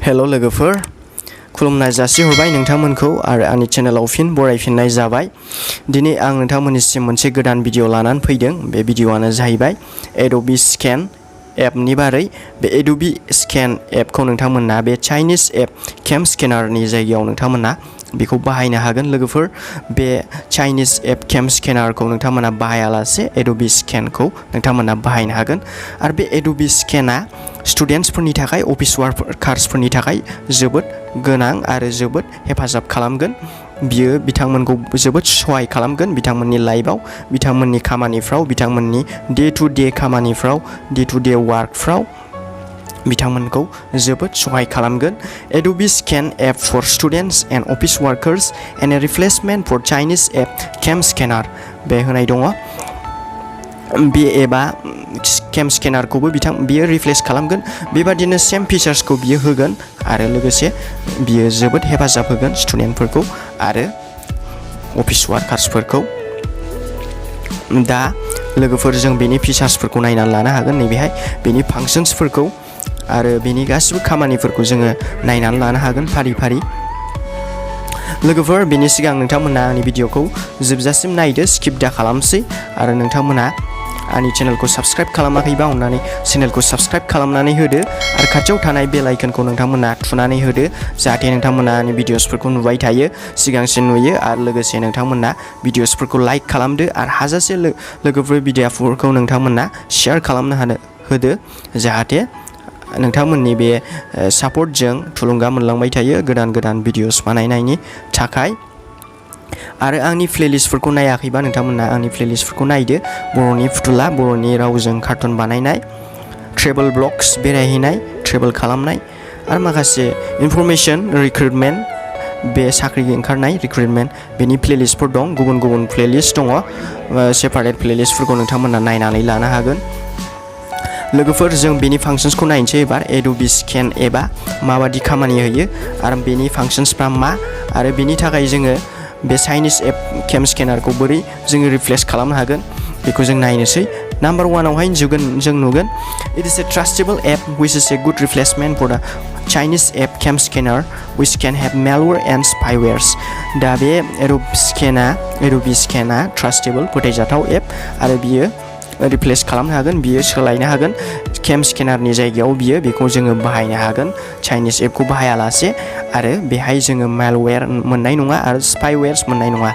हेल' लोगोफोर खुलुमनाय जासिहरबाय नोंथांमोनखौ आरो आंनि चेनेलाव फिन बरायफिननाय जाबाय। दिनै आं नोंथांमोननिसिम मोनसे गोदान भिडिअ लानानै फैदों। बे भिडिअआनो जाहैबाय ADOBE SCAN एपनि बारै। बे ADOBE SCAN एपखौ नोंथांमोना बे चाइनिज एप केम स्केनारनि जायगायाव नोंथांमोना बेखौ बाहायनो हागोन लोगोफोर। बे चाइनिज एप केम स्केनारखौ नोंथांमोना बाहायालासे ADOBE SCANखौ नोंथांमोना बाहायनो हागोन। आरो बे ADOBE SCANआ स्टुडेन्ट्सफोरनि थाखाय अफिस वार्कार्सफोरनि थाखाय जोबोद गोनां आरो जोबोद हेफाजाब खालामगोन। बियो बिथांमोनखौ जोबोद सहाय खालामगोन बिथांमोननि लाइफआव, बिथांमोननि खामानिफ्राव, बिथांमोननि डे टु डे खामानिफ्राव, डे टु डे वार्कफ्राव बिथांमोनखौ जोबोद सहाय खालामगोन। ADOBE SCAN app for students and office workers and a replacement for Chinese app came scanner बे होनाय दङ। बे एपआ केम स्केनारखौबो बियो रिप्लेस खालामगोन। बेबादिनो सेम फिचार्सखौ बियो होगोन आरो लोगोसे बियो जोबोद हेफाजाब होगोन स्टुडेन्टफोरखौ आरो अफिस वार्कार्सफोरखौ। दा लोगोफोर जों बेनि फिचार्सफोरखौ नायनानै लानो हागोन। नैबेहाय बेनि फांक्शन्सफोरखौ आरो बेनि गासिबो खामानिफोरखौ जोङो नायनानै लानो हागोन फारि फारि। लोगोफोर बेनि सिगां नोंथांमोना आंनि भिडिअखौ जोबजासिम नायदो, स्किप दा खालामसै। आरो नोंथांमोना आंनि चेनेलखौ साबस्क्राइब खालामाखैबा अननानै चेनेलखौ साबस्क्राइब खालामनानै होदो आरो खाथियाव थानाय बेल आइकनखौ नोंथांमोना थुनानै होदो जाहाथे नोंथांमोना आंनि भिडिअसफोरखौ नुबाय थायो, सिगांसिन नुयो। आरो लोगोसे नोंथांमोना भिडिअसफोरखौ लाइक खालामदो आरो हाजासे लोगोफोर भिडिअफोरखौ नोंथांमोना शेयार खालामनो होदो जाहाथे नोंथांमोननि बे सापर्टजों थुलुंगा मोनलांबाय थायो गोदान गोदान भिडिअस बानायनायनि थाखाय। आरो आंनि प्लेलिस्टफोरखौ नायाखैबा नोंथांमोना आंनि प्लेलिस्टफोरखौ नायदो। बर'नि फुथुला, बर'नि रावजों कार्टुन बानायनाय, ट्रेभेल ब्लग्स, बेरायहैनाय, ट्रेभेल खालामनाय आरो माखासे इनफरमेशन, रिक्रुटमेन्ट, बे साख्रि ओंखारनाय रिक्रुटमेन्ट बेनि प्लेलिस्टफोर दं। गुबुन गुबुन प्लेलिस्ट दङ। सेपारेट प्लेलिस्टफोरखौ नोंथांमोना नायनानै लानो हागोन। लोगोफोर जों बेनि फांक्शन्सखौ नायनोसै एबार। ADOBE SCAN एपआ माबादि खामानि होयो आरो बेनि फांक्शन्सफ्रा मा आरो बेनि थाखाय जोङो बे चाइनिज एप केम स्केनारखौ बोरै जोङो रिप्लेस खालामनो हागोन बेखौ जों नायनोसै। नाम्बार 1आवहाय जों नुगोन it is a trustable app which is a good replacement for the Chinese app cam scanner which can have malware and spywares। दा बे ADOBE SCANआ ट्रास्टेबल फोथायजाथाव एप आरो बियो रिप्लेस खालामनो हागोन, बियो सोलायनो हागोन। केम स्केनारनि जायगायाव बियो बेखौ जोङो बाहायनो हागोन चाइनिज एपखौ बाहायालासे। आरो बेहाय जोङो मेलवेयर मोननाय नङा आरो स्पाइवेयर्स मोननाय नङा।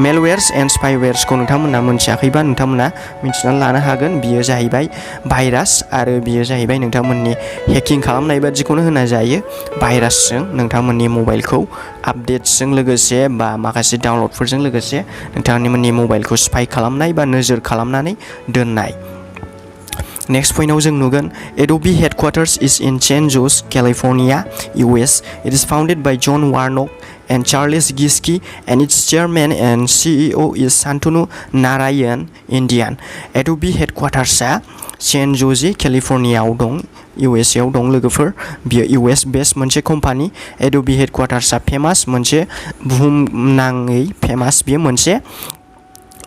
मेलवेयर्स एन्ड स्पाइवेयर्सखौ नोंथांमोना मोनथियाखैबा नोंथांमोना मिथिनानै लानो हागोन। बियो जाहैबाय भाइरास आरो बियो जाहैबाय नोंथांमोननि हेकिं खालामनाय बादिखौनो होनाय जायो। भाइरासजों नोंथांमोननि मबाइलखौ आपडेट्सजों लोगोसे बा माखासे डाउनलडफोरजों लोगोसे नोंथांमोननि मबाइलखौ स्पाइ खालामनाय बा नोजोर खालामनानै दोननाय। नेक्स्ट पॉइंटआव जों नुगोन ADOBE headquarters is in San Jose, California, US. It is founded by John Warnock and Charles Giske and its chairman and CEO is Shantanu Narayan, Indian. ADOBE headquartersआ San Jose, Californiaआव दं, USA आव दं लोगोफोर। बियो US based मोनसे company. ADOBE headquartersआ famous, मोनसे बुहुमनाङै famous बियो मोनसे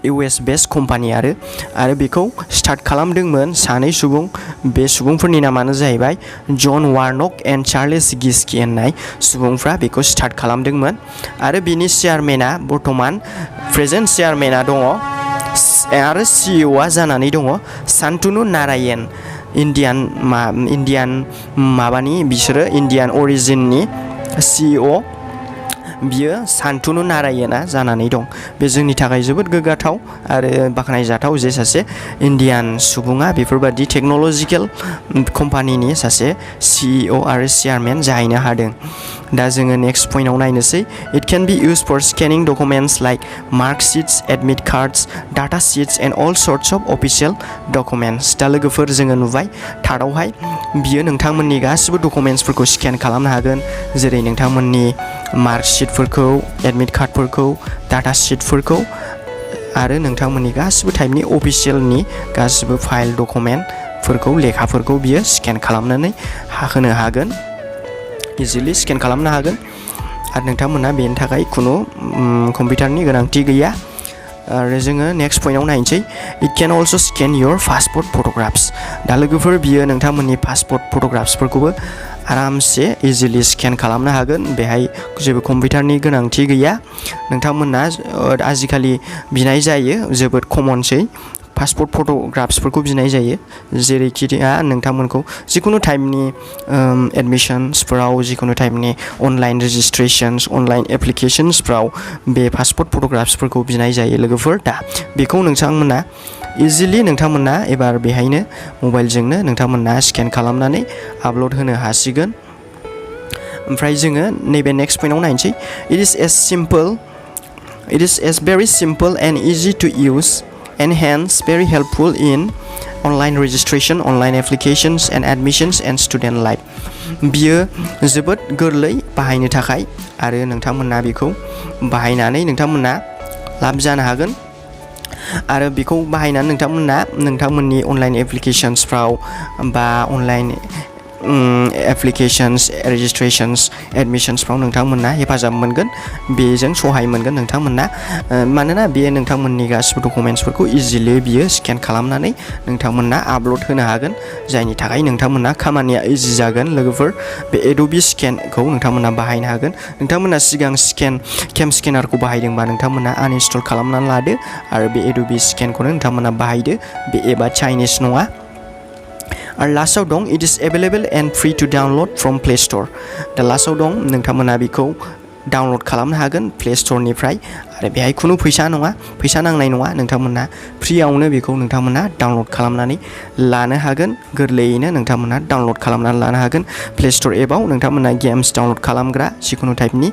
US बेस्ड कम्पानि आरो बेखौ स्टार्ट खालामदोंमोन सानै सुबुं। बे सुबुंफोरनि नामानो जाहैबाय जन वार्नक एन्ड चार्लेस गिस्की होननाय सुबुंफ्रा बेखौ स्टार्ट खालामदोंमोन। आरो बिनि चेयारमेना बर्थमान प्रेजेन्ट चेयारमेना दङ आरो CEOआ जानानै दङ शान्तनु नारायण। इन्डियान माबानि बिसोरो इन्डियान अरिजिननि CEO बियो शान्तनु नारायणआ जानानै दं। बे जोंनि थाखाय जोबोद गोग्गाथाव आरो बाख्नायजाथाव जे सासे इन्डियान सुबुङा बेफोरबादि टेक्न'लजिकेल कम्पानिनि सासे CEO आरो चेयारमेन जाहैनो हादों। दा जोङो नेक्स्ट पॉइन्टआव नायनोसै it can be used for scanning documents like mark sheets, admit cards, data sheets and all sorts of official documents। दा लोगोफोर जोङो नुबाय थार्डआवहाय बियो नोंथांमोननि गासिबो डकुमेन्ट्सफोरखौ स्केन खालामनो हागोन, जेरै नोंथांमोननि मार्क शीटफोरखौ, एडमिट कार्डफोरखौ, डाटा शीटफोरखौ आरो नोंथांमोननि गासिबो टाइपनि अफिसियेलनि गासिबो फाइल डकुमेन्टफोरखौ, लेखाफोरखौ बियो स्केन खालामनानै होनो हागोन, इजिलि स्केन खालामनो हागोन। आरो नोंथांमोना बेनि थाखाय खुनु कम्पिउटारनि गोनांथि गैया। आरो जोङो नेक्स्ट पॉइन्टआव नायनोसै it can also scan your passport photographs. दा लोगोफोर बियो नोंथांमोननि पासपोर्ट फट'ग्राफ्सफोरखौबो आरामसे इजिलि स्केन खालामनो हागोन बेहाय जेबो कम्पिउटारनि गोनांथि गैया नोंथांमोना आजिखालि बिनाय जायो जोबोद कमनसै पासपोर्ट फट'ग्राफ्सफोरखौ बिनाय जायो जेरैखि नोंथांमोनखौ जिकुनु टाइपनि एडमिशन्सफोराव जिकुनु टाइपनि अनलाइन रेजिस्ट्रेशन्स अनलाइन एप्लिकेशन्सफ्राव बे पासपोर्ट फट'ग्राफ्सफोरखौ बिनाय जायो लोगोफोर दा बेखौ नोंथांमोना इजिलि नोंथांमोना एबार बेहायनो मबाइलजोंनो नोंथांमोना स्केन खालामनानै आपल'ड होनो हासिगोन ओमफ्राय जोङो नैबे नेक्स्ट पइन्टआव नायनोसै it is very simple and easy to use and hence very helpful in online registration, online applications and admissions and student life. बियो जोबोद गोरलै बाहायनो थाखाय आरो नोंथांमोना बेखौ बाहायनानै नोंथांमोना लाब जानो हागोन आरो बेखौ बाहायनानै नोंथांमोना नोंथांमोननि अनलाइन एप्लिकेशन्सफ्राव बा अनलाइन एप्लिकेशन्स रेजिस्ट्रेशन्स एडमिशन्सफ्राव नोंथांमोना हेफाजाब मोनगोन बेजों सहाय मोनगोन नोंथांमोना मानोना बेयो नोंथांमोननि गासिबो डकुमेन्ट्सफोरखौ इजिलि बियो स्केन खालामनानै नोंथांमोना आपल'ड होनो हागोन जायनि थाखाय नोंथांमोना खामानिया इजि जागोन लोगोफोर बे एडोबि स्केनखौ नोंथांमोना बाहायनो हागोन नोंथांमोना सिगां केम स्केनारखौ बाहायदोंबा नोंथांमोना आनइनस्टल खालामनानै लादो आरो बे एडोबि स्केनखौनो नोंथांमोना बाहायदो बे एपआ चाइनिस नङा आरो लास्टआव दं it is available and free to download from Play Store दा लास्टआव दं नोंथांमोना बेखौ डाउनलड खालामनो हागोन प्ले स्ट'रनिफ्राय आरो बेहाय खुनु फैसा नांनाय नङा नोंथांमोना फ्रियावनो बेखौ नोंथांमोना डाउनलड खालामनानै लानो हागोन गोरलैयैनो नोंथांमोना डाउनलड खालामनानै लानो हागोन प्ले स्ट'र एपआव नोंथांमोना गेम्स डाउनलड खालामग्रा जिकुनु टाइपनि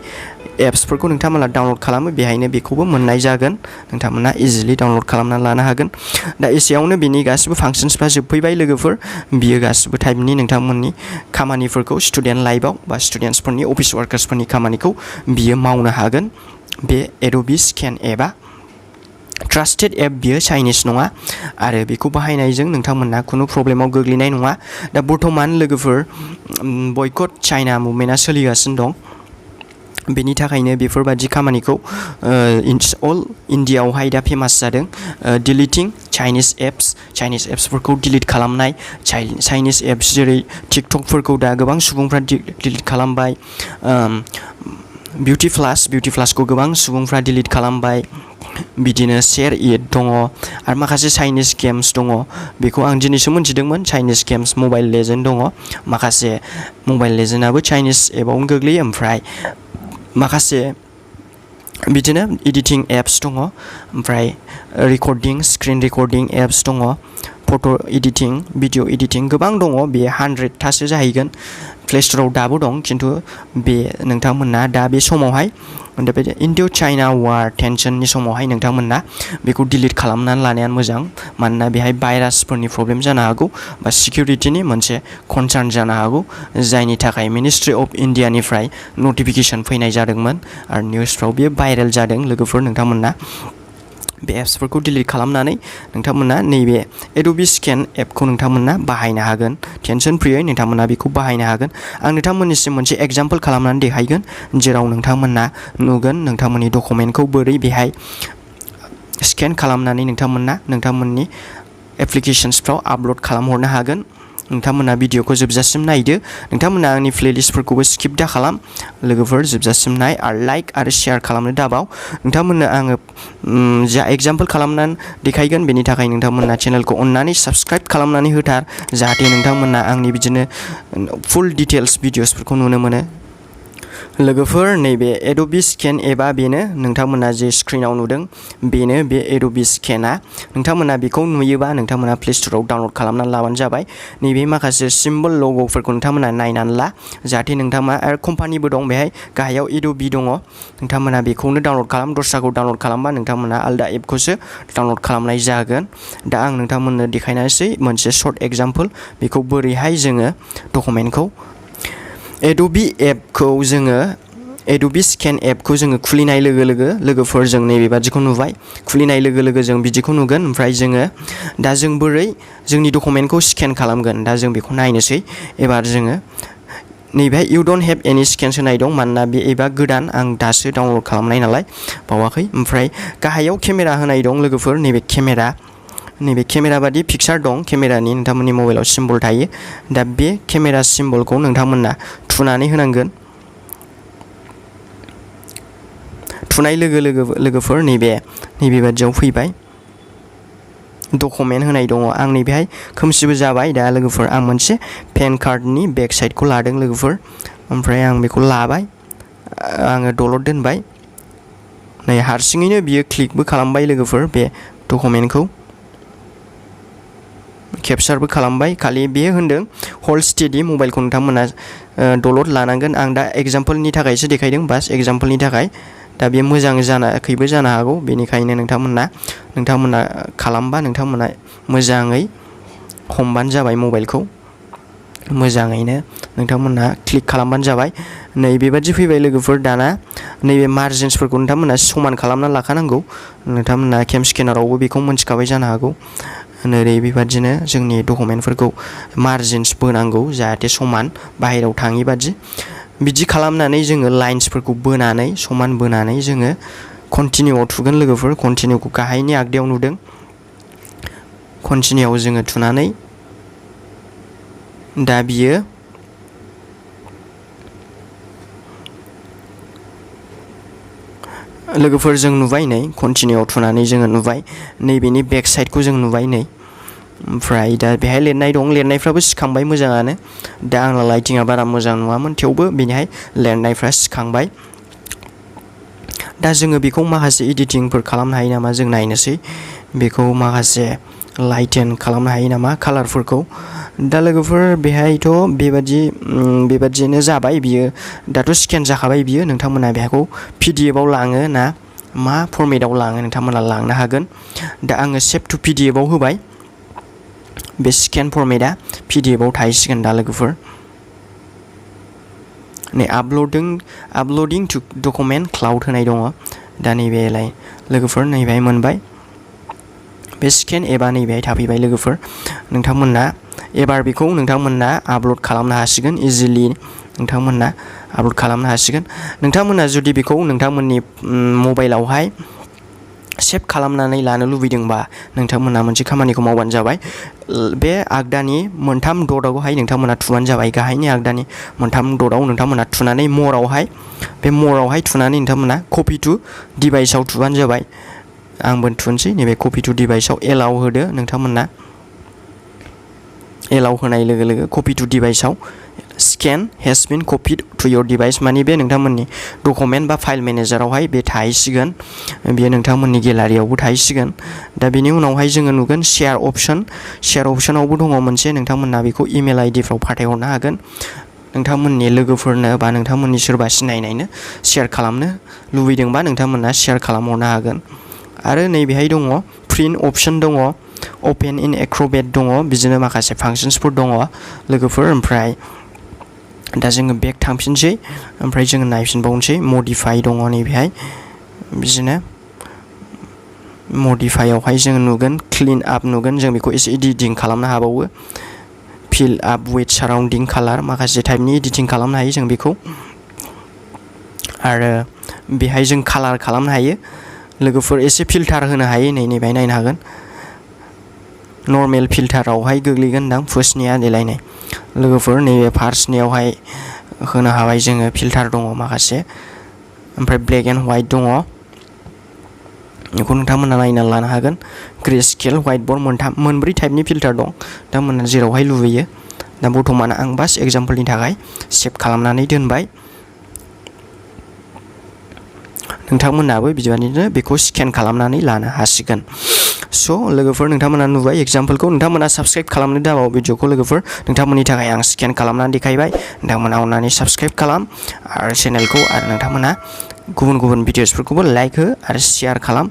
एप्सफोरखौ नोंथांमोना डाउनलड खालामो बेहायनो बेखौबो मोननाय जागोन नोंथांमोना इजिलि डाउनलड खालामनानै लानो हागोन दा एसेयावनो बिनि गासिबो फांक्शन्सफ्रा जोबफैबाय लोगोफोर बियो गासिबो टाइपनि नोंथांमोननि खामानिफोरखौ स्टुडेन्ट लाइफआव बा स्टुडेन्टसफोरनि अफिस वार्कार्सफोरनि खामानिखौ बियो मावनो हागोन बे एडोबि स्केन एपआ ट्रास्टेड एप बियो चाइनिस नङा आरो बेखौ बाहायनायजों नोंथांमोना खुनु प्रब्लेमाव गोग्लैनाय नङा दा बर्थमान लोगोफोर बयकट चाइना मुभमेन्टआ सोलिगासिनो दं बेनि थाखायनो बेफोरबादि खामानिखौ अल इन्डियाआवहाय दा फेमास जादों डिलिटिं चाइनिस एप्सफोरखौ डिलिट खालामनाय चाइनिस एप्स जेरै टिकटकफोरखौ दा गोबां सुबुंफ्रा डिलिट खालामबाय बिउटि प्लासखौ गोबां सुबुंफ्रा डिलिट खालामबाय बिदिनो शेर इट दङ आरो माखासे चाइनिस गेम्स दङ बेखौ आं दिनैसो मोनथिदोंमोन चाइनिस गेम्स मबाइल लेजेन्ड दङ माखासे मबाइल लेजेन्डआबो चाइनिस एपआवनो गोग्लैयो ओमफ्राय माखासे बिदिनो एडिटिं एप्स दङ ओमफ्राय स्क्रिन रेकर्डिं एप्स दङ फट' एडिटिं भिडिअ एडिटिं गोबां दङ बे 100थासो जाहैगोन प्ले स्ट'राव दाबो दं खिन्थु बे नोंथांमोना दा बे समावहाय बे इन्डिय' चाइना वार टेनसननि समावहाय नोंथांमोना बेखौ डिलिट खालामनानै लानाया मोजां मानोना बेहाय भाइरासफोरनि प्रब्लेम जानो हागौ बा सिकिउरिटिनि मोनसे कनसार्न जानो हागौ जायनि थाखाय मिनिस्ट्रि अफ इन्डियानिफ्राय नटिफिकेसन फैनाय जादोंमोन आरो निउसफ्राव बेयो भाइरेल जादों लोगोफोर नोंथांमोना बे एप्सफोरखौ डिलिट खालामनानै नोंथांमोना नैबे एडोबि स्केन एपखौ नोंथांमोना बाहायनो हागोन टेनसन फ्रियै नोंथांमोना बेखौ बाहायनो हागोन आं नोंथांमोननिसिम मोनसे एग्जाम्पल खालामनानै देखायगोन जेराव नोंथांमोना नुगोन नोंथांमोननि डकुमेन्टखौ बोरै बेहाय स्केन खालामनानै नोंथांमोना नोंथांमोननि एप्लिकेशन्सफ्राव आपल'ड खालामहरनो हागोन नोंथांमोना भिडिअखौ जोबजासिम नायदो नोंथांमोना आंनि प्लेलिस्टफोरखौबो स्किप दा खालाम लोगोफोर जोबजासिम नाय आरो लाइक आरो शेयार खालामनो दाबाव नोंथांमोननो आङो जा एग्जाम्पल खालामनानै देखायगोन बेनि थाखाय नोंथांमोना चेनेलखौ अननानै साबस्क्राइब खालामनानै होथार जाहाथे नोंथांमोना आंनि बिदिनो फुल डिटेल्स भिडिअसफोरखौ नुनो मोनो लोगोफोर नैबे एडोबि स्केन एपआ बेनो नोंथांमोना जे स्क्रिनाव नुदों बेनो बे एडोबि स्केनआ नोंथांमोना बेखौ नुयोबा नोंथांमोना प्ले स्ट'राव डाउनलड खालामनानै लाबानो जाबाय नैबे माखासे सिम्बल लग'फोरखौ नोंथांमोना नायनानै ला जाहाथे नोंथांमोना आरो कम्पानिबो दं बेहाय गाहायाव एडोबि दङ नोंथांमोना बेखौनो डाउनलड खालाम दस्राखौ डाउनलड खालामबा नोंथांमोना आलदा एपखौसो डाउनलड खालामनाय जागोन दा आं नोंथांमोननो देखायनोसै मोनसे सर्ट एग्जाम्पल बेखौ बोरैहाय जोङो डकुमेन्टखौ एडोबि स्केन एपखौ जोङो खुलिनाय लोगोफोर जों नैबेबादिखौ नुबाय खुलिनाय लोगो जों बिदिखौ नुगोन ओमफ्राय जोङो दा जों बोरै जोंनि डकुमेन्टखौ स्केन खालामगोन दा जों बेखौ नायनोसै एबार जोङो नैबेहाय इउ डन्ट हेभ एनि स्केन्स होनाय दं मानोना बे एपआ गोदान आं दासो डाउनलड खालामनाय नालाय बावाखै ओमफ्राय गाहायाव केमेरा होनाय दं लोगोफोर नैबे नैबे केमेरा बादि पिक्चार दं केमेरानि नोंथांमोननि मबाइलाव सिम्बल थायो दा बे केमेरा सिम्बलखौ नोंथांमोना थुनानै होनांगोन थुनाय लोगोफोर नैबे बादियाव फैबाय डकुमेन्ट होनाय दङ आं नैबेहाय खोमसिबो जाबाय दा लोगोफोर आं मोनसे पेन कार्डनि बेक साइडखौ लादों लोगोफोर ओमफ्राय आं बेखौ लाबाय आङो दलद दोनबाय नै हारसिङैनो बियो क्लिकबो खालामबाय लोगोफोर बे डकुमेन्टखौ केपचारबो खालामबाय खालि बेयो होनदों हल्ड स्टेडि मबाइलखौ नोंथांमोना दलद लानांगोन आं दा एग्जाम्पलनि थाखायसो देखायदों बास एग्जाम्पलनि थाखाय दा बे मोजां जानाखैबो जानो हागौ बेनिखायनो नोंथांमोना खालामबा नोंथांमोना मोजाङै हमबानो जाबाय मबाइलखौ मोजाङैनो नोंथांमोना क्लिक खालामबानो जाबाय नै बेबादि फैबाय लोगोफोर दाना नैबे मार्जिन्सफोरखौ नोंथांमोना समान खालामना लाखानांगौ नोंथांमोना केम स्केनारावबो बेखौ मोनथिखाबाय जानो हागौ नै बेबादिनो जोंनि डकुमेन्टफोरखौ मार्जिन्स बोनांगौ जाहाथे समान बाहेरायाव थाङि बादि बिदि खालामनानै जोङो लाइन्सफोरखौ बोनानै समान बोनानै जोङो कन्टिनिउआव थुगोन लोगोफोर कन्टिनिउखौ गाहायनि आगदायाव नुदों कन्टिनिउआव जोङो थुनानै दा बियो लोगोफोर जों नुबाय नै कन्टिनिउआव थुनानै जोङो नुबाय नैबेनि बेक साइडखौ जों नुबाय नै ओमफ्राय दा बेहाय लिरनाय दं लिरनायफ्राबो सिखांबाय मोजाङानो दा आंना लाइटिंआ बारा मोजां नङामोन थेवबो बेनिहाय लिरनायफ्रा सिखांबाय दा जोङो बेखौ माखासे एडिटिंफोर खालामनो हायो नामा जों नायनोसै बेखौ माखासे लाइटेन खालामनो हायो नामा कालारफोरखौ दा लोगोफोर बेहायथ' बेबादिनो जाबाय बियो दाथ' स्केन जाखाबाय बियो नोंथांमोना बेखौ PDF आव लाङो ना मा फर्मेटाव लाङो नोंथांमोना लांनो हागोन दा आङो सेभ टु PDF आव होबाय बे स्केन फर्मेटआ PDF आव थाहैसिगोन दा लोगोफोर नै आपल'डिं टु डकुमेन्ट क्लाउड होनाय दङ दा नैबेलाय लोगोफोर नैबेहाय मोनबाय बे स्केन एबा नैबेहाय थाफैबाय लोगोफोर नोंथांमोना एबार बेखौ नोंथांमोना आपल'ड खालामनो हासिगोन इजिलि नोंथांमोना आपल'ड खालामनो हासिगोन नोंथांमोना जुदि बेखौ नोंथांमोननि मबाइलावहाय सेभ खालामनानै लानो लुबैदोंबा नोंथांमोना मोनसे खामानिखौ मावबानो जाबाय बे आगदानि मोनथाम दटआवहाय नोंथांमोना थुबानो जाबाय गाहायनि आगदानि मोनथाम दटआव नोंथांमोना थुनानै मरावहाय थुनानै नोंथांमोना कपि टु डिभाइसआव थुबानो जाबाय आंबो थुनोसै नैबे कपि टु डिभाइसआव एलाउ होदो नोंथांमोना एलाउ होनाय लोगो लोगो कपि टु डिभाइसआव scan has been copied to your device माने बे नोंथांमोननि डकुमेन्ट बा फाइल मेनेजारावहाय बे थाहैसिगोन बेयो नोंथांमोननि गेलारियावबो थाहैसिगोन दा बेनि उनावहाय जोङो नुगोन शेयार अपसनावबो दङ मोनसे नोंथांमोना बेखौ इमेल आइडिफ्राव फाथायहरनो हागोन नोंथांमोननि लोगोफोरनो बा नोंथांमोननि सोरबा सिनायनायनो शेयार खालामनो लुबैदोंबा नोंथांमोना शेयार खालामहरनो हागोन आरो नैबेहाय दङ प्रिन्ट अपसन दङ अपेन इन एक्रोबेट दङ बिदिनो माखासे फांसन्सफोर दङ लोगोफोर ओमफ्राय दा जोङो बेक थांफिनसै ओमफ्राय जोङो नायफिनबावनोसै मडिफाइ दङ नैबेहाय बिदिनो मडिफाइआवहाय जोङो नुगोन क्लिन आप नुगोन जों बेखौ एसे एडिटिं खालामनो हाबावो फिल आप विथ साराउन्डिं कालार माखासे टाइपनि एडिटिं खालामनो हायो जों बेखौ आरो बेहाय जों कालार खालामनो हायो लोगोफोर एसे फिल्टार होनो हायो नैबेहाय नायनो हागोन नर्मेल फिल्टारावहाय गोग्लैगोन दां फार्स्टनिया देलायनाय लोगोफोर नैबे फार्स्टनियावहाय होनो हाबाय जोङो फिल्टार दङ माखासे ओमफ्राय ब्लेक एन्ड व्हाइट दङ बेखौ नोंथांमोना नायना लानो हागोन ग्रे स्केल व्हाइट बर्ड मोनब्रै टाइपनि फिल्टार दं नोंथांमोना जेरावहाय लुबैयो दा बर्थमान आं बास एग्जाम्पलनि थाखाय सेभ खालामनानै दोनबाय नोंथांमोनाबो बिदिबायदिनो बेखौ स्केन खालामनानै लानो हासिगोन स' लोगोफोर नोंथांमोना नुबाय एग्जाम्पलखौ नोंथांमोना साबस्क्राइब खालामनो दाबाव भिडिअखौ लोगोफोर नोंथांमोननि थाखाय आं स्केन खालामनानै देखायबाय नोंथांमोना अननानै साबस्क्राइब खालाम आरो चेनेलखौ आरो नोंथांमोना गुबुन भिडिअसफोरखौबो लाइक हो आरो शेयार खालाम